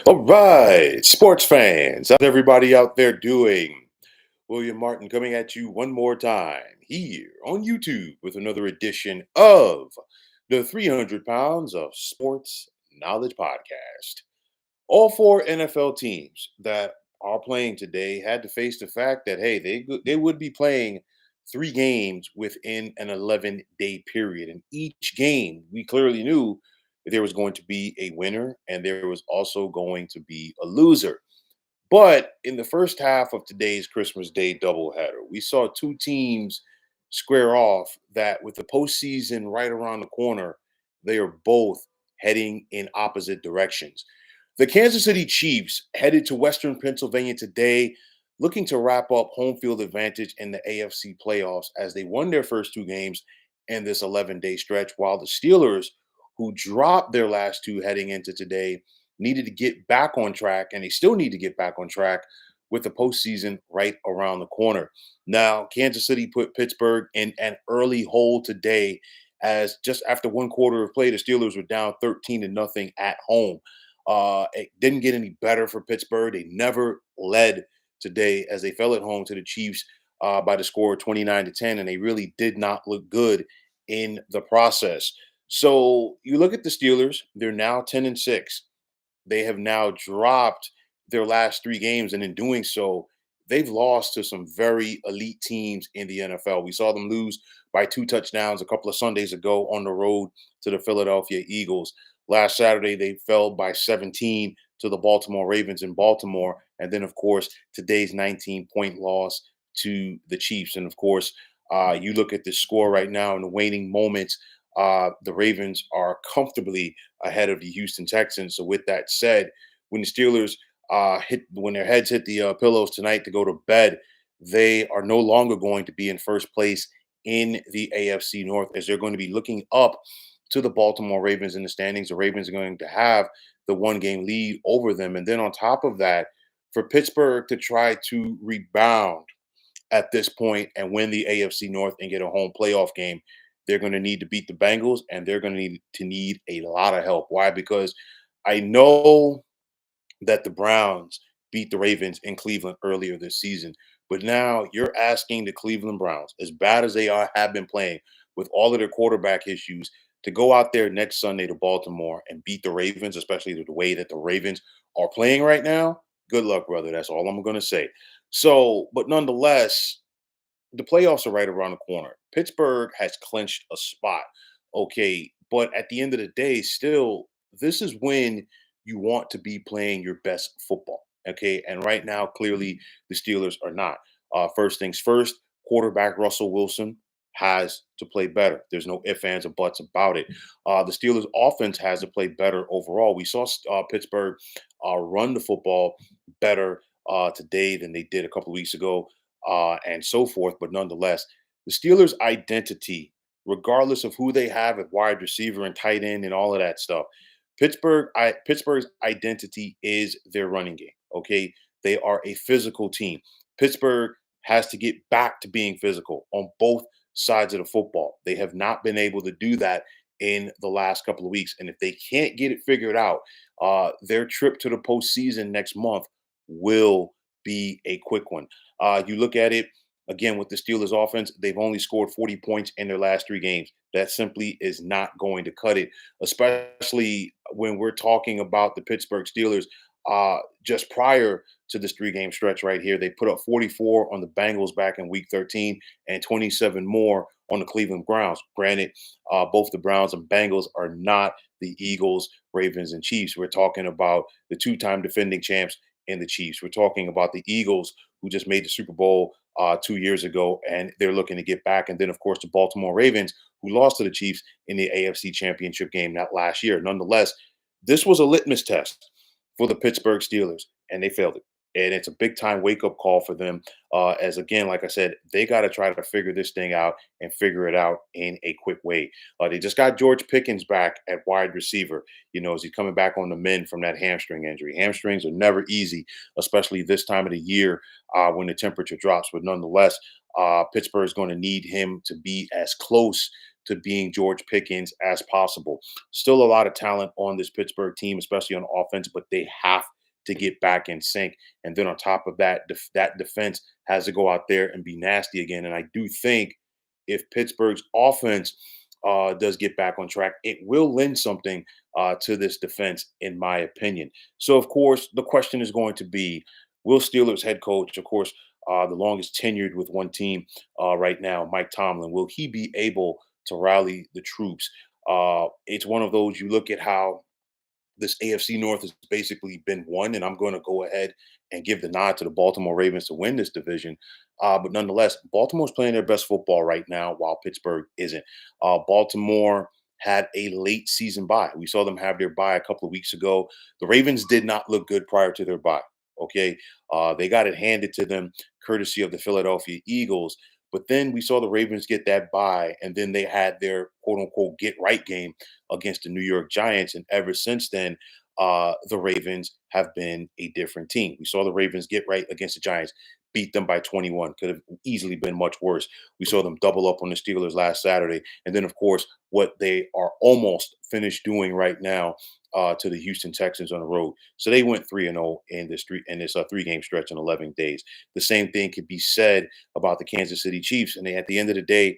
All right, sports fans, how's everybody out there doing? William Martin coming at you one more time here on YouTube with another edition of the 300 Pounds of Sports Knowledge Podcast. All four NFL teams that are playing today had to face the fact that, hey, they would be playing three games within an 11-day period. And each game, we clearly knew that there was going to be a winner and there was also going to be a loser. But in the first half of today's Christmas Day doubleheader, we saw two teams square off that with the postseason right around the corner, they are both heading in opposite directions. The Kansas City Chiefs headed to Western Pennsylvania today, looking to wrap up home field advantage in the AFC playoffs as they won their first two games in this 11-day stretch, while the Steelers, who dropped their last two heading into today, needed to get back on track, and they still need to get back on track with the postseason right around the corner. Now, Kansas City put Pittsburgh in an early hole today, as just after one quarter of play, the Steelers were down 13 to nothing at home. It didn't get any better for Pittsburgh. They never led today as they fell at home to the Chiefs by the score of 29 to 10, and they really did not look good in the process. So you look at the Steelers, they're now 10-6. They have now dropped their last three games, and in doing so, they've lost to some very elite teams in the NFL. We saw them lose by two touchdowns a couple of Sundays ago on the road to the Philadelphia Eagles. Last Saturday, they fell by 17 to the Baltimore Ravens in Baltimore. And then, of course, today's 19-point loss to the Chiefs. And, of course, you look at the score right now in the waning moments, the Ravens are comfortably ahead of the Houston Texans. So, with that said, when the Steelers when their heads hit the pillows tonight to go to bed, they are no longer going to be in first place in the AFC North, as they're going to be looking up to the Baltimore Ravens in the standings. The Ravens are going to have the one-game lead over them, and then on top of that, for Pittsburgh to try to rebound at this point and win the AFC North and get a home playoff game, they're going to need to beat the Bengals, and they're going to need a lot of help. Why? Because I know that the Browns beat the Ravens in Cleveland earlier this season, but now you're asking the Cleveland Browns, as bad as they have been playing with all of their quarterback issues, to go out there next Sunday to Baltimore and beat the Ravens, especially the way that the Ravens are playing right now. Good luck, brother. That's all I'm going to say. So, but nonetheless, the playoffs are right around the corner. Pittsburgh has clinched a spot. Okay. But at the end of the day, still, this is when you want to be playing your best football. Okay. And right now, clearly, the Steelers are not. First things first, quarterback Russell Wilson has to play better. There's no ifs, ands, or buts about it. The Steelers' offense has to play better overall. We saw Pittsburgh run the football better today than they did a couple of weeks ago and so forth. But nonetheless, the Steelers' identity, regardless of who they have at wide receiver and tight end and all of that stuff, Pittsburgh's identity is their running game. Okay, they are a physical team. Pittsburgh has to get back to being physical on both sides of the football. They have not been able to do that in the last couple of weeks, and if they can't get it figured out, their trip to the postseason next month will be a quick one. You look at it again with the Steelers offense, they've only scored 40 points in their last three games. That simply is not going to cut it, especially when we're talking about the Pittsburgh Steelers. Just prior to this three-game stretch right here, they put up 44 on the Bengals back in week 13 and 27 more on the Cleveland Browns. Granted, both the Browns and Bengals are not the Eagles, Ravens, and Chiefs. We're talking about the two-time defending champs and the Chiefs. We're talking about the Eagles, who just made the Super Bowl 2 years ago, and they're looking to get back. And then, of course, the Baltimore Ravens, who lost to the Chiefs in the AFC Championship game that last year. Nonetheless, this was a litmus test for the Pittsburgh Steelers, and they failed it. And it's a big time wake up call for them. As again, like I said, they got to try to figure this thing out and figure it out in a quick way. They just got George Pickens back at wide receiver. You know, as he's coming back on the mend from that hamstring injury. Hamstrings are never easy, especially this time of the year when the temperature drops. But nonetheless, Pittsburgh is going to need him to be as close to being George Pickens as possible. Still a lot of talent on this Pittsburgh team, especially on offense, but they have to get back in sync. And then on top of that, that defense has to go out there and be nasty again. And I do think if Pittsburgh's offense does get back on track, it will lend something to this defense, in my opinion. So, of course, the question is going to be, will Steelers head coach, of course, the longest tenured with one team right now, Mike Tomlin, will he be able to rally the troops? It's one of those, you look at how this AFC North has basically been won, and I'm going to go ahead and give the nod to the Baltimore Ravens to win this division. But nonetheless, Baltimore's playing their best football right now, while Pittsburgh isn't. Baltimore had a late season bye. We saw them have their bye a couple of weeks ago. The Ravens did not look good prior to their bye. Okay, they got it handed to them courtesy of the Philadelphia Eagles. But then we saw the Ravens get that bye, and then they had their quote unquote get right game against the New York Giants. And ever since then, the Ravens have been a different team. We saw the Ravens get right against the Giants, beat them by 21. Could have easily been much worse. We saw them double up on the Steelers last Saturday. And then, of course, what they are almost finished doing right now to the Houston Texans on the road. So they went 3-0 in this 3-game stretch in 11 days. The same thing could be said about the Kansas City Chiefs. And at the end of the day,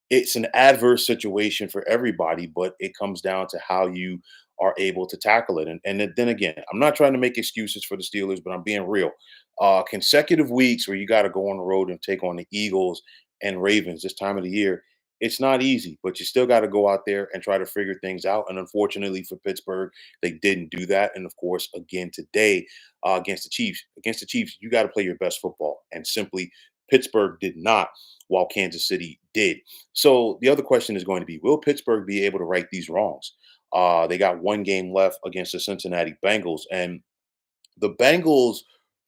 it's an adverse situation for everybody, but it comes down to how you are able to tackle it. And then again, I'm not trying to make excuses for the Steelers, but I'm being real. Consecutive weeks where you got to go on the road and take on the Eagles and Ravens this time of the year, it's not easy, but you still got to go out there and try to figure things out. And unfortunately for Pittsburgh, they didn't do that. And of course, again today against the Chiefs, you got to play your best football. And simply, Pittsburgh did not, while Kansas City did. So the other question is going to be, will Pittsburgh be able to right these wrongs? They got one game left against the Cincinnati Bengals, and the Bengals,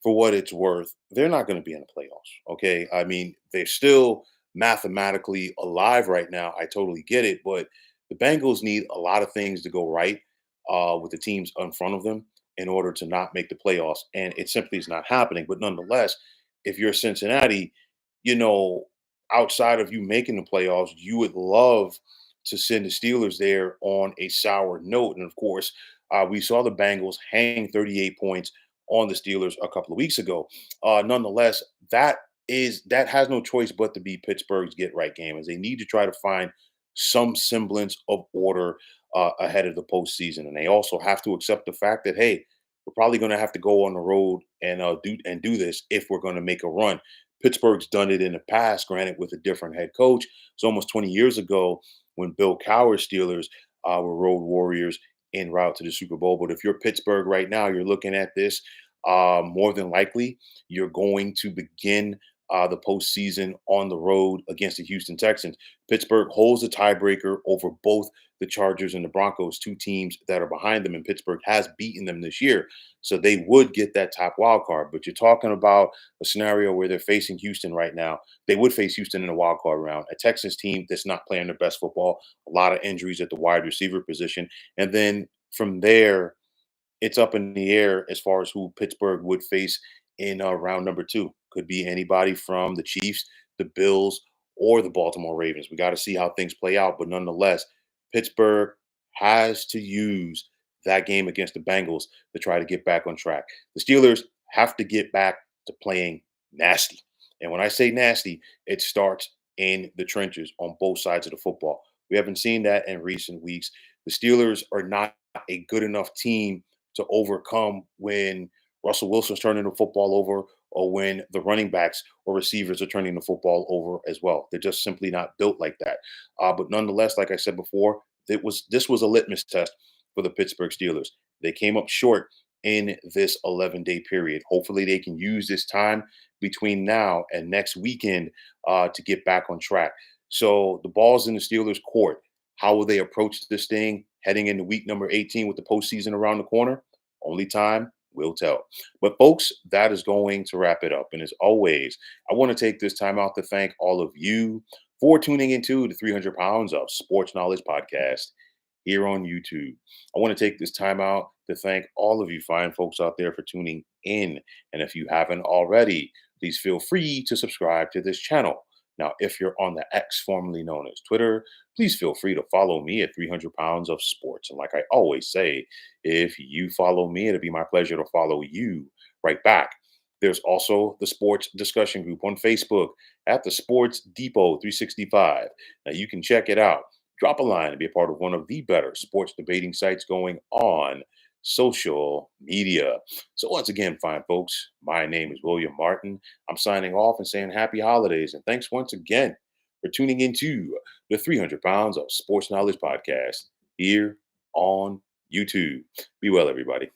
for what it's worth, they're not going to be in the playoffs. Okay. I mean, they're still mathematically alive right now. I totally get it. But the Bengals need a lot of things to go right with the teams in front of them in order to not make the playoffs. And it simply is not happening. But nonetheless, if you're Cincinnati, you know, outside of you making the playoffs, you would love to send the Steelers there on a sour note. And of course, we saw the Bengals hang 38 points on the Steelers a couple of weeks ago. Nonetheless, that has no choice but to be Pittsburgh's get right game, as they need to try to find some semblance of order ahead of the postseason, and they also have to accept the fact that, hey, we're probably going to have to go on the road and do this if we're going to make a run. Pittsburgh's done it in the past, granted with a different head coach. It's almost 20 years ago when Bill Cowher's Steelers were road warriors en route to the Super Bowl. But if you're Pittsburgh right now, you're looking at this. More than likely, you're going to begin the postseason on the road against the Houston Texans. Pittsburgh holds the tiebreaker over both the Chargers and the Broncos, two teams that are behind them, and Pittsburgh has beaten them this year. So they would get that top wild card. But you're talking about a scenario where they're facing Houston right now. They would face Houston in the wild card round, a Texans team that's not playing their best football, a lot of injuries at the wide receiver position. And then from there, it's up in the air as far as who Pittsburgh would face in round number two. Could be anybody from the Chiefs, the Bills, or the Baltimore Ravens. We got to see how things play out. But nonetheless, Pittsburgh has to use that game against the Bengals to try to get back on track. The Steelers have to get back to playing nasty. And when I say nasty, it starts in the trenches on both sides of the football. We haven't seen that in recent weeks. The Steelers are not a good enough team to overcome when Russell Wilson's turning the football over, or when the running backs or receivers are turning the football over as well. They're just simply not built like that. But nonetheless, like I said before, this was a litmus test for the Pittsburgh Steelers. They came up short in this 11-day period. Hopefully, they can use this time between now and next weekend to get back on track. So the ball's in the Steelers' court. How will they approach this thing heading into week number 18 with the postseason around the corner? Only time will tell. But folks, that is going to wrap it up. And as always, I want to take this time out to thank all of you for tuning into the 300 Pounds of Sports Knowledge podcast here on YouTube. I want to take this time out to thank all of you fine folks out there for tuning in. And if you haven't already, please feel free to subscribe to this channel. Now, if you're on the X, formerly known as Twitter, please feel free to follow me at 300 pounds of sports. And like I always say, if you follow me, it'll be my pleasure to follow you right back. There's also the sports discussion group on Facebook at the Sports Depot 365. Now you can check it out. Drop a line and be a part of one of the better sports debating sites going on social media. So once again, fine folks, my name is William Martin. I'm signing off and saying happy holidays. And thanks once again for tuning into the 300 Pounds of Sports Knowledge podcast here on YouTube. Be well, everybody.